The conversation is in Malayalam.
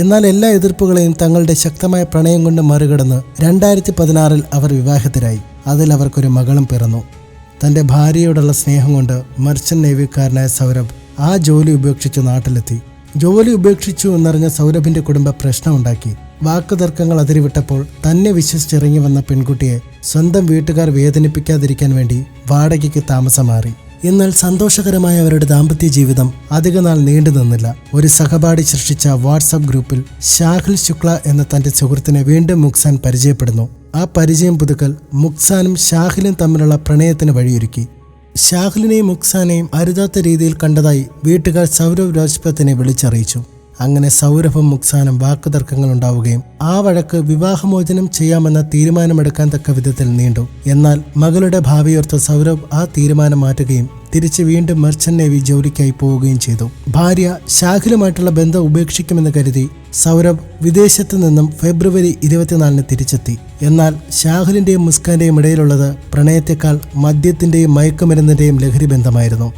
എന്നാൽ എല്ലാ എതിർപ്പുകളെയും തങ്ങളുടെ ശക്തമായ പ്രണയം കൊണ്ട് മറികടന്ന് 2016 അവർ വിവാഹിതരായി. അതിൽ അവർക്കൊരു മകളും പിറന്നു. തൻ്റെ ഭാര്യയോടുള്ള സ്നേഹം കൊണ്ട് മർച്ചന്റ് നേവിക്കാരനായ സൗരഭ് ആ ജോലി ഉപേക്ഷിച്ച് നാട്ടിലെത്തി. ജോലി ഉപേക്ഷിച്ചു എന്നറിഞ്ഞ സൗരഭിന്റെ കുടുംബം പ്രശ്നമുണ്ടാക്കി. വാക്കുതർക്കങ്ങൾ അതിരിവിട്ടപ്പോൾ തന്നെ വിശ്വസിച്ചിറങ്ങി വന്ന പെൺകുട്ടിയെ സ്വന്തം വീട്ടുകാർ വേദനിപ്പിക്കാതിരിക്കാൻ വേണ്ടി വാടകയ്ക്ക് താമസം മാറി. എന്നാൽ സന്തോഷകരമായ അവരുടെ ദാമ്പത്യ ജീവിതം അധികനാൾ നീണ്ടു നിന്നില്ല. ഒരു സഹപാഠി സൃഷ്ടിച്ച വാട്സാപ്പ് ഗ്രൂപ്പിൽ ഷാഹിൽ ശുക്ല എന്ന തന്റെ സുഹൃത്തിനെ വീണ്ടും മുക്സാൻ പരിചയപ്പെടുന്നു. ആ പരിചയം പുതുക്കൽ മുക്സാനും ഷാഹിലും തമ്മിലുള്ള പ്രണയത്തിന് വഴിയൊരുക്കി. ഷാഹിലിനെയും മുക്സാനെയും അരുതാത്ത രീതിയിൽ കണ്ടതായി വീട്ടുകാർ സൗരഭ് രാജ്പത്തിനെ വിളിച്ചറിയിച്ചു. അങ്ങനെ സൗരഭും മുക്സാനും വാക്കുതർക്കങ്ങൾ ഉണ്ടാവുകയും ആ വഴക്ക് വിവാഹമോചനം ചെയ്യാമെന്ന തീരുമാനമെടുക്കാൻ തക്ക വിധത്തിൽ നീണ്ടു. എന്നാൽ മകളുടെ ഭാവിയോർത്ത് സൗരഭ് ആ തീരുമാനം മാറ്റുകയും തിരിച്ച് വീണ്ടും മെർച്ചന്റ് നേവി ജോലിക്കായി പോവുകയും ചെയ്തു. ഭാര്യ ഷാഹിലുമായിട്ടുള്ള ബന്ധം ഉപേക്ഷിക്കുമെന്ന് കരുതി സൗരഭ് വിദേശത്ത് നിന്നും ഫെബ്രുവരി 24 തിരിച്ചെത്തി. എന്നാൽ ഷാഹിലിന്റെയും മുസ്കാന്റെയും ഇടയിലുള്ളത് പ്രണയത്തെക്കാൾ മദ്യത്തിന്റെയും മയക്കുമരുന്നിന്റെയും ലഹരി ബന്ധമായിരുന്നു.